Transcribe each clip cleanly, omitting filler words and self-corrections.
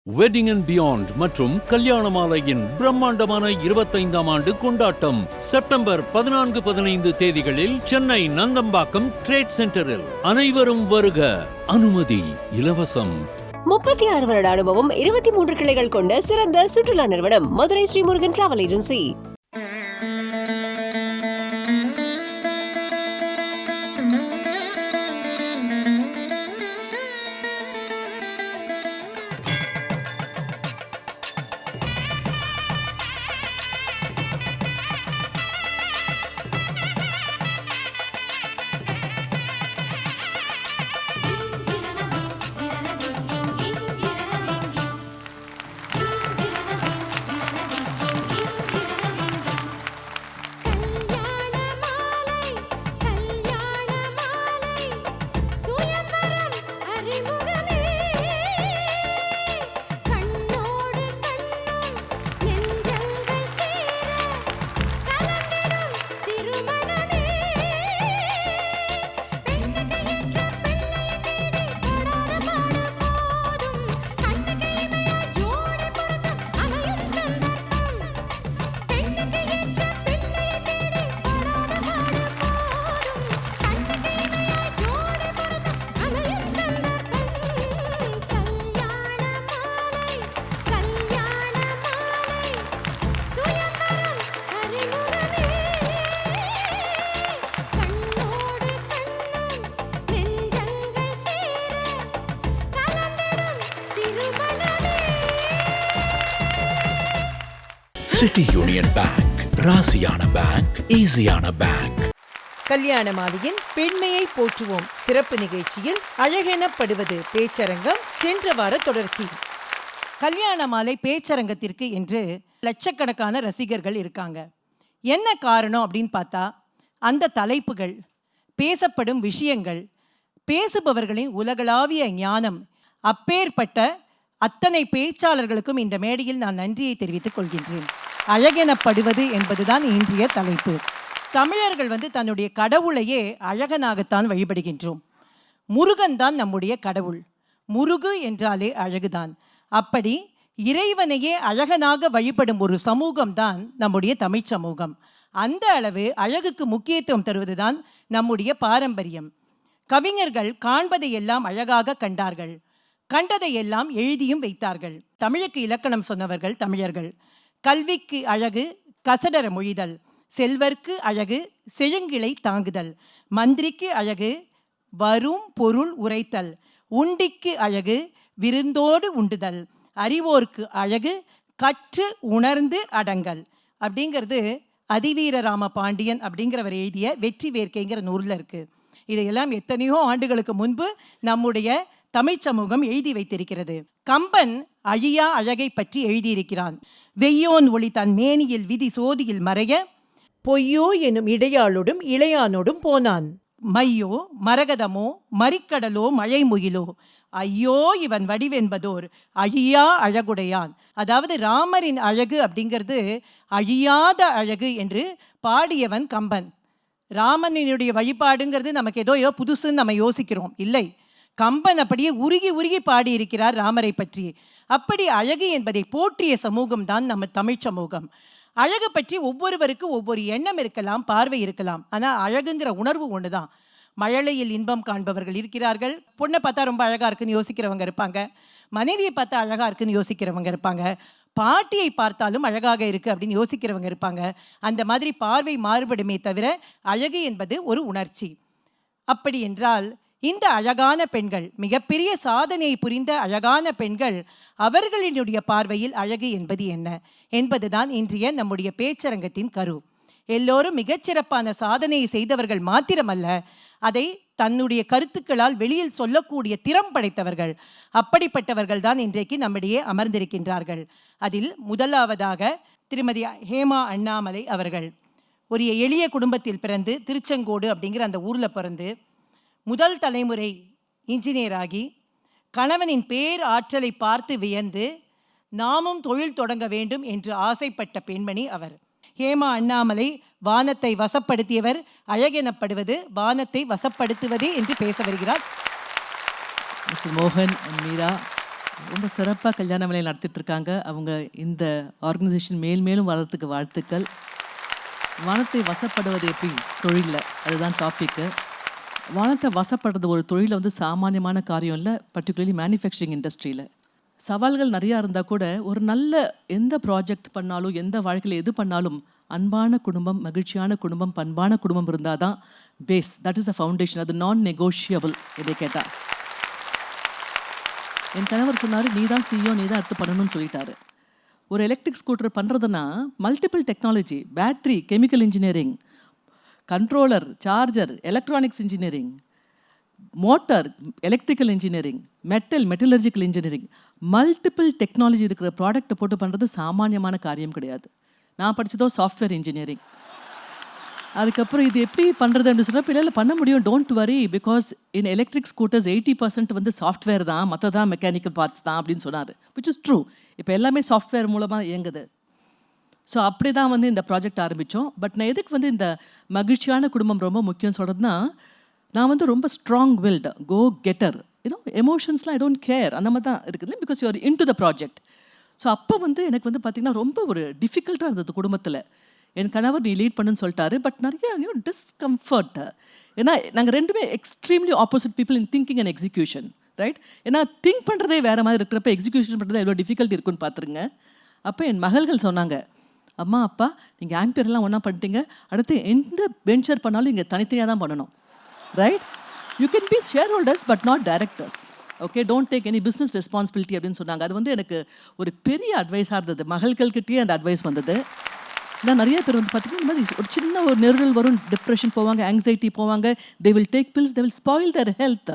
Wedding and beyond மற்றும் கல்யாண மாலையின் பிரம்மாண்டமான 25ஆம் ஆண்டு கொண்டாட்டம் செப்டம்பர் 14-15 தேதிகளில் சென்னை நந்தம்பாக்கம் ட்ரேட் சென்டரில். அனைவரும் வருக. அனுமதி இலவசம். 36 வருட அனுபவம், 23 கிளைகள் கொண்ட சிறந்த சுற்றுலா நிறுவனம் Madurai Srimurugan travel agency. City union bank, ராசியான பேங்க், ஈஸியான பேங்க். கல்யாண மாலையின் பெண்மையை போற்றுவோம் சிறப்பு நிகழ்ச்சியில் அழகெனப்படுவது பேச்சரங்கம் சென்ற வார தொடர்ச்சி. கல்யாண மாலை பேச்சரங்கத்திற்கு என்று லட்சக்கணக்கான ரசிகர்கள் இருக்காங்க. என்ன காரணம் அப்படின்னு பார்த்தா, அந்த தலைப்புகள், பேசப்படும் விஷயங்கள், பேசுபவர்களின் உலகளாவிய ஞானம். அப்பேற்பட்ட அத்தனை பேச்சாளர்களுக்கும் இந்த மேடையில் நான் நன்றியை தெரிவித்துக் கொள்கின்றேன். அழகெனப்படுவது என்பதுதான் இன்றைய தலைப்பு. தமிழர்கள் தன்னுடைய கடவுளையே அழகனாகத்தான் வழிபடுகின்றோம். முருகன் தான் நம்முடைய கடவுள். முருகு என்றாலே அழகுதான். அப்படி இறைவனையே அழகனாக வழிபடும் ஒரு சமூகம்தான் நம்முடைய தமிழ் சமூகம். அந்த அளவு அழகுக்கு முக்கியத்துவம் தருவதுதான் நம்முடைய பாரம்பரியம். கவிஞர்கள் காண்பதையெல்லாம் அழகாக கண்டார்கள், கண்டதையெல்லாம் எழுதியும் வைத்தார்கள். தமிழுக்கு இலக்கணம் சொன்னவர்கள் தமிழர்கள். கல்விக்கு அழகு கசடர மொழிதல், செல்வர்க்கு அழகு செழுங்கிளை தாங்குதல், மந்திரிக்கு அழகு வரும் பொருள் உரைத்தல், உண்டிக்கு அழகு விருந்தோடு உண்டுதல், அறிவோர்க்கு அழகு கற்று உணர்ந்து அடங்கல். அப்படிங்கிறது அதிவீரராம பாண்டியன் அப்படிங்கிறவர் எழுதிய வெற்றி வேர்க்கைங்கிற நூலில் இருக்குது. இதையெல்லாம் எத்தனையோ ஆண்டுகளுக்கு முன்பு நம்முடைய தமிழ் சமூகம் எழுதி வைத்திருக்கிறது. கம்பன் அழியா அழகை பற்றி எழுதியிருக்கிறான். வெய்யோன் ஒளி தன் மேனியில் விதி சோதியில் மறைய பொய்யோ எனும் இடையாளோடும் இளையானோடும் போனான். மையோ மரகதமோ மறிக்கடலோ மழைமுகிலோ ஐயோ இவன் வடிவென்பதோர் அழியா அழகுடையான். அதாவது ராமரின் அழகு அப்படிங்கிறது அழியாத அழகு என்று பாடியவன் கம்பன். ராமனினுடைய வழிபாடுங்கிறது நமக்கு ஏதோ புதுசுன்னு நம்ம யோசிக்கிறோம். இல்லை, கம்பன் அப்படியே உருகி உருகி பாடியிருக்கிறார் ராமரை பற்றி. அப்படி அழகு என்பதை போற்றிய சமூகம் தான் நம்ம தமிழ் சமூகம். அழகு பற்றி ஒவ்வொருவருக்கும் ஒவ்வொரு எண்ணம் இருக்கலாம், பார்வை இருக்கலாம். ஆனால் அழகுங்கிற உணர்வு ஒன்று தான். மழலையில் இன்பம் காண்பவர்கள் இருக்கிறார்கள். பொண்ணை பார்த்தா ரொம்ப அழகாக இருக்குன்னு யோசிக்கிறவங்க இருப்பாங்க. மனைவியை பார்த்தா அழகாக இருக்குன்னு யோசிக்கிறவங்க இருப்பாங்க. பாட்டியை பார்த்தாலும் அழகாக இருக்குது அப்படின்னு யோசிக்கிறவங்க இருப்பாங்க. அந்த மாதிரி பார்வை மாறுபடுமே தவிர அழகு என்பது ஒரு உணர்ச்சி. அப்படி என்றால் இந்த அழகான பெண்கள், மிகப்பெரிய சாதனையை புரிந்த அழகான பெண்கள், அவர்களினுடைய பார்வையில் அழகு என்பது என்ன என்பதுதான் இன்றைய நம்முடைய பேச்சரங்கத்தின் கரு. எல்லோரும் மிகச்சிறப்பான சாதனையை செய்தவர்கள் மாத்திரமல்ல, அதை தன்னுடைய கருத்துக்களால் வெளியில் சொல்லக்கூடிய திறம் படைத்தவர்கள். அப்படிப்பட்டவர்கள் தான் இன்றைக்கு நம்மிடையே அமர்ந்திருக்கின்றார்கள். அதில் முதலாவதாக திருமதி ஹேமா அண்ணாமலை அவர்கள். ஒரு எளிய குடும்பத்தில் பிறந்து திருச்செங்கோடு அப்படிங்கிற அந்த ஊரில் பிறந்து முதல் தலைமுறை இன்ஜினியராகி கணவனின் பேர் ஆற்றலை பார்த்து வியந்து நாமும் தொழில் தொடங்க வேண்டும் என்று ஆசைப்பட்ட பெண்மணி அவர். ஹேமா அண்ணாமலை வானத்தை வசப்படுத்தியவர். அழகெனப்படுவது வானத்தை வசப்படுத்துவதே என்று பேச வருகிறார். Mr. Mohan and Meera, ரொம்ப சிறப்பாக கல்யாண வேலையை நடத்திட்டுருக்காங்க. அவங்க இந்த ஆர்கனைசேஷன் மேலும் வர்றதுக்கு வாழ்த்துக்கள். வானத்தை வசப்படுவது எப்படி தொழிலில், அதுதான் டாப்பிக்கு. வானத்தை வசப்படுறது ஒரு தொழிலில் வந்து சாமானியமான காரியம் இல்லை, பர்டிகுலர்லி மேனுஃபேக்சரிங் இண்டஸ்ட்ரியில். சவால்கள் நிறையா இருந்தால் கூட ஒரு நல்ல எந்த ப்ராஜெக்ட் பண்ணாலும் எந்த வாழ்க்கையில் எது பண்ணாலும் அன்பான குடும்பம், மகிழ்ச்சியான குடும்பம், பண்பான குடும்பம் இருந்தால் தான் base. That is the foundation. அது நான் நெகோஷியபிள். இதை கேட்டால் என் கணவர் சொன்னார், நீ தான் சிஇஓ, நீ தான் அடுத்து பண்ணணும்னு சொல்லிட்டாரு. ஒரு எலக்ட்ரிக் ஸ்கூட்டர் பண்ணுறதுனா multiple technology, battery, chemical engineering, controller, charger, electronics engineering, motor, electrical engineering, metallurgical engineering, multiple technology இருக்கிற ப்ராடக்ட்டை போட்டு பண்ணுறது சாமானியமான காரியம் கிடையாது. நான் படித்ததோ சாஃப்ட்வேர் இன்ஜினியரிங். அதுக்கப்புறம் இது எப்படி பண்ணுறது அப்படின்னு சொன்னால், இல்லை பண்ண முடியும், don't worry, because in electric scooters 80% வந்து சாஃப்ட்வேர் தான், மற்றதான் மெக்கானிக்கல் பார்ட்ஸ் தான் அப்படின்னு சொன்னார். Which is true. இப்போ எல்லாமே சாஃப்ட்வேர் மூலமாக இயங்குது. ஸோ அப்படி தான் வந்து இந்த ப்ராஜெக்ட் ஆரம்பித்தோம். பட் நான் எதுக்கு வந்து இந்த மகிழ்ச்சியான குடும்பம் ரொம்ப முக்கியம் சொல்கிறதுனா, நான் வந்து ரொம்ப ஸ்ட்ராங் வில்டு, கோ கெட்டர், எமோஷன்ஸ்லாம் ஐ டோன்ட் கேர், அந்த மாதிரி தான் இருக்குது. Because you are into the project. So அப்போ வந்து எனக்கு வந்து பார்த்திங்கன்னா ரொம்ப ஒரு டிஃபிகல்ட்டாக இருந்தது குடும்பத்தில். என் கணவர் நீ லீட் பண்ணுன்னு சொல்லிட்டாரு. பட் நிறைய டிஸ்கம்ஃபர்ட். ஏன்னா நாங்கள் ரெண்டுமே extremely opposite people in thinking and execution, right? ஏன்னா திங்க் பண்ணுறதே வேறு மாதிரி இருக்கிறப்ப எக்ஸிக்யூஷன் பண்ணுறது எவ்வளோ டிஃபிகல்ட்டி இருக்குன்னு பார்த்துருங்க. அப்போ என் மகள்கள் சொன்னாங்க, அம்மா அப்பா நீங்கள் ஆம்பியர்லாம் ஒன்றா பண்ணிட்டீங்க, அடுத்து எந்த வெஞ்சர் பண்ணாலும் இங்கே தனித்தனியாக தான் பண்ணணும், right? You can be share holders but not directors, okay? Don't take any business responsibility அப்படின்னு சொன்னாங்க. அது வந்து எனக்கு ஒரு பெரிய அட்வைஸாக இருந்தது. மகள்கள்கிட்டயே அந்த அட்வைஸ் வந்தது. நான் நிறைய பேர் வந்து பார்த்திங்கன்னா இந்த மாதிரி ஒரு சின்ன ஒரு நெருடல் வரும், டிப்ரெஷன் போவாங்க, ஆங்ஸைட்டி போவாங்க, they will take pills, they will spoil their health.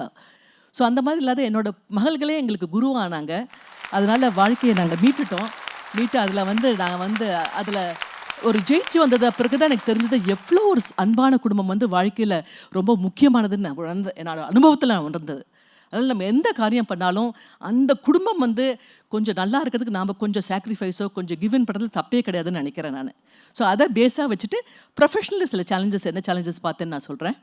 So அந்த மாதிரி இல்லாத என்னோட மகள்களே எங்களுக்கு குருவானாங்க. அதனால் வாழ்க்கையை நாங்கள் மீட்டு அதில் வந்து நாங்கள் வந்து அதில் ஒரு ஜெயிச்சு வந்தது பிறகு தான் எனக்கு தெரிஞ்சது எவ்வளோ ஒரு அன்பான குடும்பம் வந்து வாழ்க்கையில் ரொம்ப முக்கியமானதுன்னு நான் என்னோட அனுபவத்தில் நான் உணர்ந்தது. அதனால் நம்ம எந்த காரியம் பண்ணாலும் அந்த குடும்பம் வந்து கொஞ்சம் நல்லா இருக்கிறதுக்கு நாம் கொஞ்சம் சாக்ரிஃபைஸோ கொஞ்சம் கிவன் பண்ணுறது தப்பே கிடையாதுன்னு நினைக்கிறேன் நான். ஸோ அதை பேஸாக வச்சுட்டு ப்ரொஃபஷனலில் சில சேலஞ்சஸ், என்ன சேலஞ்சஸ் பார்த்தேன்னு நான் சொல்கிறேன்.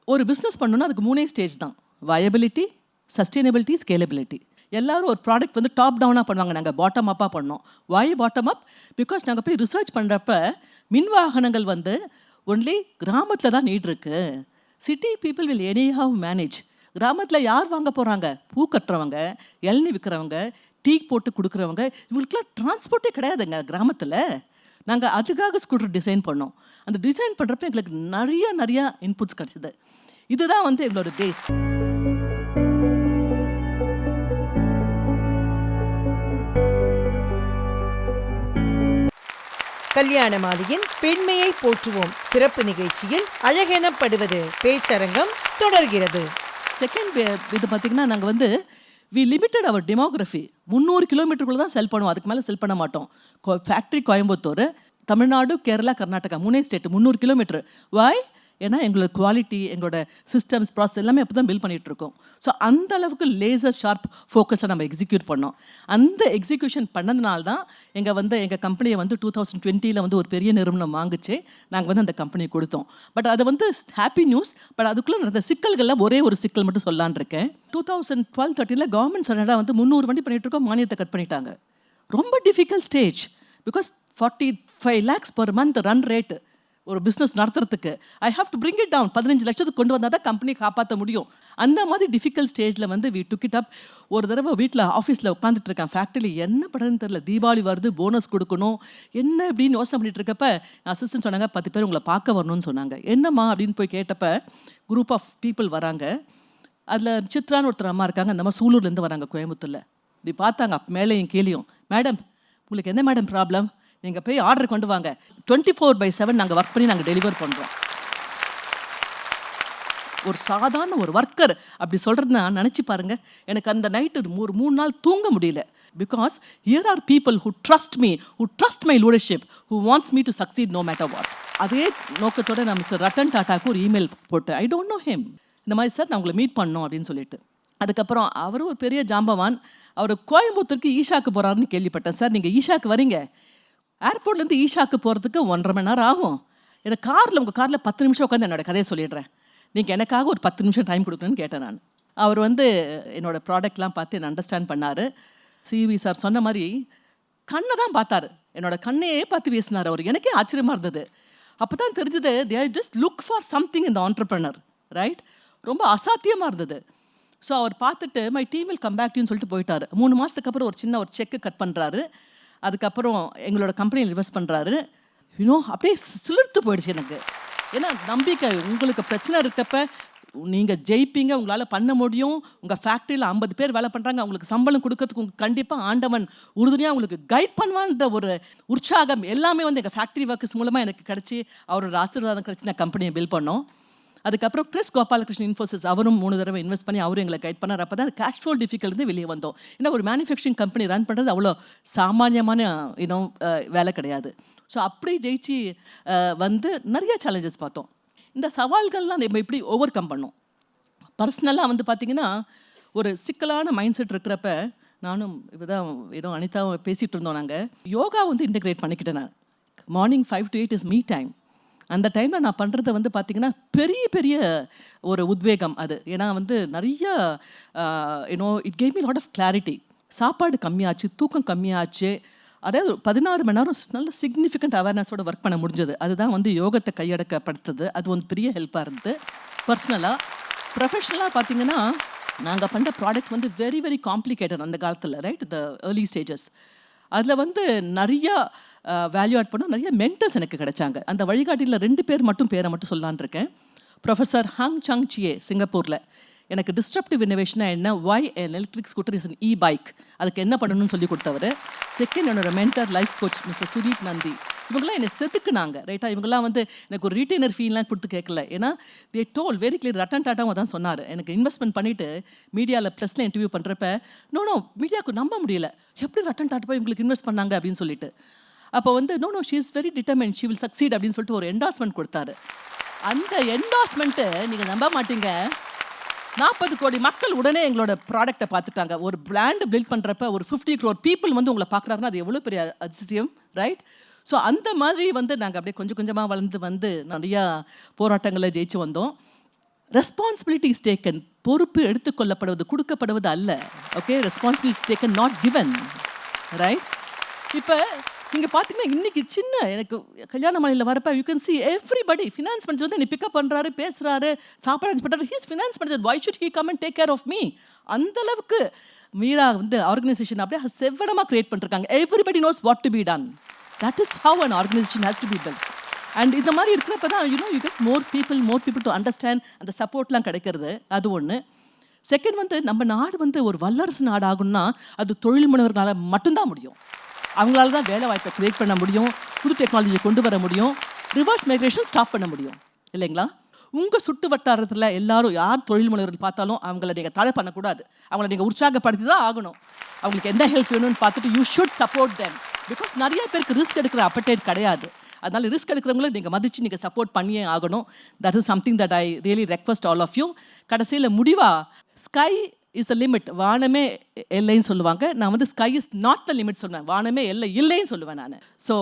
ஒரு பிஸ்னஸ் பண்ணணுன்னா அதுக்கு 3 ஸ்டேஜ் தான்: வயபிலிட்டி, சஸ்டைனபிலிட்டி, ஸ்கேலபிலிட்டி. எல்லோரும் ஒரு ப்ராடக்ட் வந்து டாப் டவுனாக பண்ணுவாங்க, நாங்கள் பாட்டம் அப்பாக பண்ணோம். வாய் பாட்டம் அப்? பிகாஸ் நாங்கள் போய் ரிசர்ச் பண்ணுறப்ப மின் வாகனங்கள் வந்து ஒன்லி கிராமத்தில் தான் நீட் இருக்குது. City people will anyhow manage. கிராமத்தில் யார் வாங்க போகிறாங்க? பூ கட்டுறவங்க, இளநீ விற்கிறவங்க, டீ போட்டு கொடுக்குறவங்க, இவங்களுக்குலாம் டிரான்ஸ்போர்ட்டே கிடையாதுங்க கிராமத்தில். நாங்கள் அதுக்காக ஸ்கூட்டர் டிசைன் பண்ணோம். அந்த டிசைன் பண்ணுறப்ப எங்களுக்கு நிறையா இன்புட்ஸ் கிடச்சிது. இதுதான் வந்து எங்களோட பேஸ். கல்யாண மாலையின் பெண்மையை போற்றுவோம் சிறப்பு நிகழ்ச்சியில் அழகெனப்படுவது பேச்சரங்கம் தொடர்கிறது. செகண்ட் இது பார்த்திங்கன்னா, நாங்கள் வந்து வி லிமிட்டட் அவர் டெமோகிராஃபி. 300 கிலோமீட்டருக்குள்ளே தான் செல் பண்ணுவோம், அதுக்கு மேலே செல் பண்ண மாட்டோம். Factory Coimbatore, Tamil Nadu, Kerala, Karnataka 3 state, 300 kilometre. Why? ஏன்னா எங்களோட குவாலிட்டி, எங்களோட சிஸ்டம்ஸ், ப்ராசஸ் எல்லாமே அப்போ தான் பில்ட் பண்ணிகிட்ருக்கோம். ஸோ அந்த அளவுக்கு லேசர் ஷார்ப் ஃபோக்கஸை நம்ம எக்ஸிக்யூட் பண்ணோம். அந்த எக்ஸிக்யூஷன் பண்ணதுனால தான் எங்கள் கம்பெனியை வந்து 2020 வந்து ஒரு பெரிய நிறுவனம் வாங்குச்சு. நாங்கள் வந்து அந்த கம்பெனியை கொடுத்தோம். பட் அது வந்து ஹாப்பி நியூஸ். பட் அதுக்குள்ளே நடந்த சிக்கல்களில் ஒரே ஒரு சிக்கல் மட்டும் சொல்லலான் இருக்கேன். 2012-13 கவர்மெண்ட் சடனாக வந்து 300 வண்டி பண்ணிகிட்ருக்கோம், மானியத்தை கட் பண்ணிட்டாங்க. ரொம்ப difficult stage. Because 45 lakhs per month run rate ஒரு பிஸ்னஸ் நடத்துறதுக்கு. I have to bring it down. 15 லட்சத்துக்கு கொண்டு வந்தால் தான் கம்பெனி காப்பாற்ற முடியும். அந்த மாதிரி டிஃபிகல்ட் ஸ்டேஜில் வந்து வி டுக் இட் அப். ஒரு தடவை வீட்டில் ஆஃபீஸில் உட்காந்துட்டு இருக்கேன், ஃபேக்ட்ரியில் என்ன பண்ணுறதுன்னு தெரியல. தீபாவளி வருது, போனஸ் கொடுக்கணும், என்ன அப்படின்னு யோசனை பண்ணிட்டு இருக்கப்ப அசிஸ்டன்ட் சொன்னாங்க, 10 பேர் உங்களை பார்க்க வரணும்னு சொன்னாங்க. என்னம்மா அப்படின்னு போய் கேட்டப்ப குரூப் ஆஃப் பீப்புள் வராங்க. அதில் சித்ரான்னு ஒருத்தர் அம்மா இருக்காங்க, அந்த மாதிரி சூலூர்லேருந்து வராங்க, கோயம்புத்தூரில். இப்படி பார்த்தாங்க மேலேயும் கீழேயும். மேடம் உங்களுக்கு என்ன மேடம் ப்ராப்ளம்? நீங்கள் போய் ஆர்டர் கொண்டு வாங்க, 24/7 நாங்கள் ஒர்க் பண்ணி நாங்கள் டெலிவர் பண்ணுறோம். ஒரு சாதாரண ஒரு ஒர்க்கர் அப்படி சொல்கிறதுனா நினச்சி பாருங்கள். எனக்கு அந்த நைட்டு ஒரு 3 நாள் தூங்க முடியல. Because here are people who trust me, who trust my leadership, who wants me to succeed no matter what. அதே நோக்கத்தோடு நான் மிஸ்டர் ரத்தன் டாட்டாவுக்கு ஒரு இமெயில் போட்டேன். I don't know him. இந்த மாதிரி சார் நான் உங்களை மீட் பண்ணோம் அப்படின்னு சொல்லிட்டு. அதுக்கப்புறம் அவர் ஒரு பெரிய ஜாம்பவான். அவர் கோயம்புத்தூருக்கு ஈஷாக்கு போகிறாருன்னு கேள்விப்பட்டேன். சார் நீங்கள் ஈஷாக்கு வரீங்க, ஏர்போர்ட்லேருந்து ஈஷாக்கு போகிறதுக்கு 1.5 மணி நேரம் ஆகும். எனக்கு உங்கள் காரில் 10 நிமிஷம் உட்காந்து என்னோடய கதையை சொல்லிடுறேன், நீங்கள் எனக்காக ஒரு 10 நிமிஷம் டைம் கொடுக்கணுன்னு கேட்டேன் நான். அவர் வந்து என்னோடய ப்ராடக்ட்லாம் பார்த்து என்னை அண்டர்ஸ்டாண்ட் பண்ணார். சிவி சார் சொன்ன மாதிரி கண்ணை தான் பார்த்தாரு, என்னோட கண்ணையே பார்த்து பேசினார் அவர். எனக்கே ஆச்சரியமாக இருந்தது. அப்போ தான் தெரிஞ்சது they are just look for something இந்த ஆண்டர்ப்ரனர், ரைட்? ரொம்ப அசாத்தியமாக இருந்தது. ஸோ அவர் பார்த்துட்டு my team will come back டுன்னு சொல்லிட்டு போயிட்டார். 3 மாதத்துக்கு அப்புறம் ஒரு சின்ன ஒரு செக்கு கட் பண்ணுறாரு. அதுக்கப்புறம் எங்களோட கம்பெனியில் இன்வெஸ்ட் பண்ணுறாரு. அப்படியே சிலிர்த்து போயிடுச்சு எனக்கு. ஏன்னா நம்பிக்கை, உங்களுக்கு பிரச்சனை இருக்கப்ப நீங்கள் ஜெயிப்பீங்க, உங்களால் பண்ண முடியும். உங்கள் ஃபேக்ட்ரியில் 50 பேர் வேலை பண்ணுறாங்க, அவங்களுக்கு சம்பளம் கொடுக்கறதுக்கு கண்டிப்பாக ஆண்டவன் உறுதுணையாக உங்களுக்கு கைட் பண்ணுவான்ற ஒரு உற்சாகம் எல்லாமே வந்து எங்கள் ஃபேக்ட்ரி ஒர்க்கர்ஸ் மூலமாக எனக்கு கிடச்சி, அவரோட ஆசீர்வாதம் கிடச்சி நான் கம்பெனியை பில்ட் பண்ணோம். அதுக்கப்புறம் கிறிஸ் கோபாலகிருஷ்ணன் இன்ஃபோசிஸ் அவரும் 3 தடவை இன்வெஸ்ட் பண்ணி அவரும் எங்களை கைட் பண்ணார். அப்போ தான் கேஷ் ஃப்ளோ டிஃபிகல்ட்லேருந்து வெளியே வந்தோம். ஏன்னா ஒரு மேனுஃபேக்சரிங் கம்பெனி ரன் பண்ணுறது அவ்வளோ சாமானியமான வேலை கிடையாது. ஸோ அப்படி ஜெயிச்சு வந்து நிறைய சேலஞ்சஸ் பார்த்தோம். இந்த சவால்கள்லாம் நம்ம எப்படி ஓவர் கம் பண்ணோம். பர்சனலாக வந்து பார்த்திங்கன்னா ஒரு சிக்கலான மைண்ட் செட் இருக்கிறப்ப நானும் இப்போதான் அனிதாவும் பேசிகிட்டு இருந்தோம். நாங்கள் யோகா வந்து இன்டெகிரேட் பண்ணிக்கிட்டேன். நான் morning 5 to 8 is me time. அந்த டைமில் நான் பண்ணுறதை வந்து பார்த்திங்கன்னா பெரிய பெரிய ஒரு உத்வேகம் அது. ஏன்னா வந்து நிறைய it gave me lot of clarity. சாப்பாடு கம்மியாச்சு, தூக்கம் கம்மியாச்சு. அதாவது 16 மணி நேரம் நல்ல சிக்னிஃபிகண்ட் அவேர்னஸோட ஒர்க் பண்ண முடிஞ்சது. அதுதான் வந்து யோகத்தை கையடக்கப்படுத்துது. அது வந்து பெரிய ஹெல்ப்பாக இருந்தது. பர்சனலாக ப்ரொஃபஷ்னலாக பார்த்திங்கன்னா நாங்கள் பண்ணுற ப்ராடக்ட் வந்து வெரி வெரி காம்ப்ளிகேட்டட் அந்த காலத்தில், ரைட்? த ஏர்லி ஸ்டேஜஸ். அதில் வந்து நிறையா வேல்யூ ஆட் பண்ண நிறைய மென்டர்ஸ் எனக்கு கிடைச்சாங்க. அந்த வழிகாட்டியில் 2 பேர் பேரை மட்டும் சொல்லலான் இருக்கேன். ப்ரொஃபஸர் ஹங் சங் சியே சிங்கப்பூரில் எனக்கு டிஸ்ட்ரப்டிவ் இன்னோவேஷனா என்ன, why electric scooter is an bike, அதுக்கு என்ன பண்ணணும்னு சொல்லி கொடுத்தவர். செகண்ட் என்னோட mentor life coach mister Sudeep Nandi. இவங்களாம் என்னை செதுக்குனாங்க, ரைட்டா? இவங்கெல்லாம் வந்து எனக்கு ஒரு ரீட்டைனர் ஃபீலாம் கொடுத்து கேட்கல. ஏன்னா they told very clear. Ratan டாட்டாவும் தான் சொன்னார். எனக்கு இன்வெஸ்ட்மெண்ட் பண்ணிவிட்டு மீடியாவில் ப்ரெஸ்ஸில் இன்டர்வியூ பண்ணுறப்ப நோ மீடியாவுக்கு நம்ப முடியல, எப்படி ரட்டன் டாட்டா போய் இவங்களுக்கு இன்வெஸ்ட் பண்ணாங்க அப்படின்னு சொல்லிட்டு. அப்போ வந்து no she is very determined, she will succeed அப்படின்னு சொல்லிட்டு ஒரு என்டாஸ்மெண்ட் கொடுத்தாரு. அந்த என்டாஸ்மெண்ட்டு நீங்கள் நம்ப மாட்டீங்க, 40 கோடி மக்கள் உடனே எங்களோட ப்ராடக்டை பார்த்துட்டாங்க. ஒரு பிராண்டு பில்ட் பண்ணுறப்ப ஒரு 50 crore பீப்புள் வந்து உங்களை பார்க்குறாருன்னா அது எவ்வளோ பெரிய அதிசயம், ரைட்? ஸோ அந்த மாதிரி வந்து நாங்கள் அப்படியே கொஞ்சம் கொஞ்சமாக வளர்ந்து வந்து நிறையா போராட்டங்களை ஜெயிச்சு வந்தோம். ரெஸ்பான்சிபிலிட்டி இஸ் டேக்கன், பொறுப்பு எடுத்துக்கொள்ளப்படுவது கொடுக்கப்படுவது அல்ல. Okay, responsibility taken not given, right? இப்போ நீங்கள் பார்த்தீங்கன்னா இன்றைக்கி சின்ன எனக்கு கல்யாண மாலையில் வரப்போ you can see everybody finance manager வந்து என்னை பிக்கப் பண்ணுறாரு, பேசுகிறாரு, சாப்பாடு அரேஞ்ச் பண்ணுறாரு. He's finance manager, why should he come and take care of me? அந்தளவுக்கு மீரா வந்து ஆர்கனைசேஷன் அப்படியே செவ்வனமாக க்ரியேட் பண்ணிருக்காங்க. Everybody knows what to be done. That is how an organisation has to be built. And இந்த மாதிரி இருக்கிறப்ப தான் you get more people to understand. அந்த சப்போர்ட்லாம் கிடைக்கிறது, அது ஒன்று. செகண்ட் வந்து நம்ம நாடு வந்து ஒரு வல்லரசு நாடு ஆகணும்னா அது தொழில் முனைவர்களால் மட்டும்தான் முடியும். அவங்களால தான் வேலை வாய்ப்பை கிரியேட் பண்ண முடியும், புது டெக்னாலஜியை கொண்டு வர முடியும், ரிவர்ஸ் மைக்ரேஷன் ஸ்டாப் பண்ண முடியும், இல்லைங்களா? உங்கள் சுட்டு வட்டாரத்தில் எல்லாரும் யார் தொழில் முனைவர்கள் பார்த்தாலும் அவங்கள நீங்கள் தடை பண்ணக்கூடாது, அவங்கள நீங்கள் உற்சாகப்படுத்தி தான் ஆகணும். அவங்களுக்கு எந்த ஹெல்ப் வேணும்னு பார்த்துட்டு you should support them. Because நிறைய பேருக்கு ரிஸ்க் எடுக்கிற அப்படைட் கிடையாது. அதனால் ரிஸ்க் எடுக்கிறவங்கள நீங்கள் மதித்து நீங்கள் சப்போர்ட் பண்ணியே ஆகணும். That is something that I really request all of you. கடைசியில் முடிவாக ஸ்கை இஸ் த லிமிட், வானமே எல்லைன்னு சொல்லுவாங்க. நான் வந்து sky is not the limit சொன்னேன், வானமே எல்லை இல்லைன்னு சொல்லுவேன் நான். So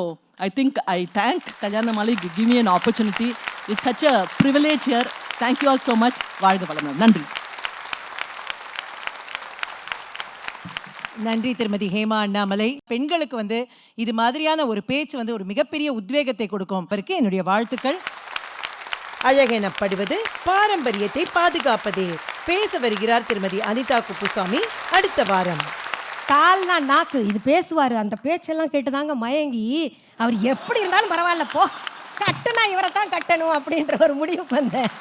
I think I thank கல்யாண மாலை give me an opportunity. It's such a privilege here. Thank you all so much. வாழ்க வளமுடன். நன்றி. நன்றி திருமதி ஹேமா அண்ணாமலை. பெண்களுக்கு வந்து இது மாதிரியான ஒரு பேச்சு வந்து ஒரு மிகப்பெரிய உத்வேகத்தை கொடுக்கும். அவருக்கு என்னுடைய வாழ்த்துக்கள். அழகெனப்படுவது பாரம்பரியத்தை பாதுகாப்பதே. பேச வருகிறார் திருமதி அனிதா குப்புசாமி. அடுத்த வாரம் கால்னா நாக்கு இது பேசுவார். அந்த பேச்செல்லாம் கேட்டுதாங்க மயங்கி அவர் எப்படி இருந்தாலும் பரவாயில்ல போ, கட்டுனா இவரை தான் கட்டணும் அப்படின்ற ஒரு முடிவுக்கு வந்தேன்.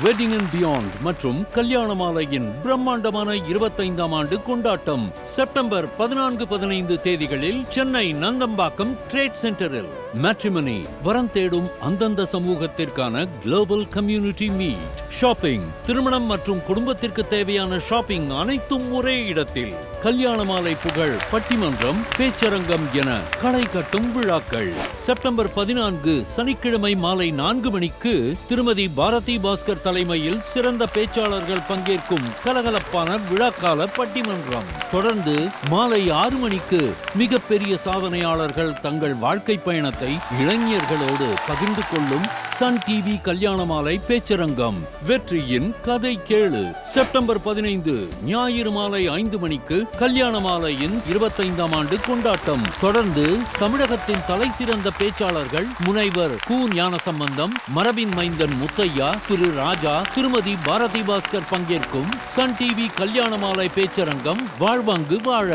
வெட்டிங் அண்ட் பியாண்ட் மற்றும் கல்யாண மாலையின் பிரம்மாண்டமான 25ஆம் ஆண்டு கொண்டாட்டம் செப்டம்பர் 14-15 தேதிகளில் சென்னை நந்தம்பாக்கம் ட்ரேட் சென்டரில். மேட்ரிமனி, வரம் தேடும் அந்தந்த சமூகத்திற்கான குளோபல் கம்யூனிட்டி மீட். ஷாப்பிங், திருமணம் மற்றும் குடும்பத்திற்கு தேவையான ஷாப்பிங் அனைத்தும் ஒரே இடத்தில். கல்யாண மாலை புகழ் பட்டிமன்றம், பேச்சரங்கம் என களை கட்டும் விழாக்கள். செப்டம்பர் 14 சனிக்கிழமை மாலை 4 மணிக்கு திருமதி பாரதி பாஸ்கர் தலைமையில் சிறந்த பேச்சாளர்கள் பங்கேற்கும் கலகலப்பான விழாக்கால பட்டிமன்றம். தொடர்ந்து மாலை 6 மணிக்கு மிகப்பெரிய சாதனையாளர்கள் தங்கள் வாழ்க்கை பயணத்தை இளைஞர்களோடு பகிர்ந்து கொள்ளும் சன் டிவி கல்யாண மாலை பேச்சரங்கம். வெற்றியின் கதை கேளு. செப்டம்பர் 15 ஞாயிறு மாலை 5 மணிக்கு கல்யாண மாலையின் 25ஆம் ஆண்டு கொண்டாட்டம். தொடர்ந்து தமிழகத்தின் தலை சிறந்த பேச்சாளர்கள் முனைவர் கு. ஞானசம்பந்தம், மரபின் மைந்தன் முத்தையா, திரு ராஜா, திருமதி பாரதி பாஸ்கர் பங்கேற்கும் சன் டிவி கல்யாண மாலை பேச்சரங்கம் வாழ்வாங்கு வாழ.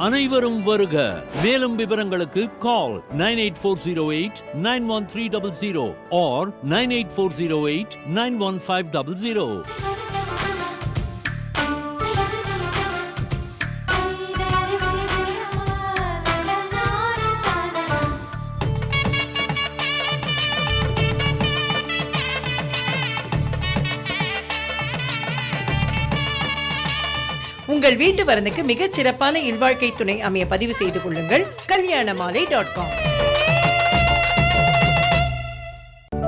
அனைவரும் வருக. மேலும் விவரங்களுக்கு கால் 9840891300 or 9840891500. உங்கள் வீட்டு வரனுக்கு மிகச் சிறப்பான இல்வாழ்க்கை துணை அமைய பதிவு செய்து கொள்ளுங்கள் kalyanamaalai.com.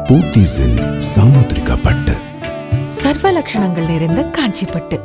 போத்தீஸில் சாமுத்திரிகா பட்டு, சர்வ லட்சணங்கள் நிறைந்த காஞ்சிப்பட்டு.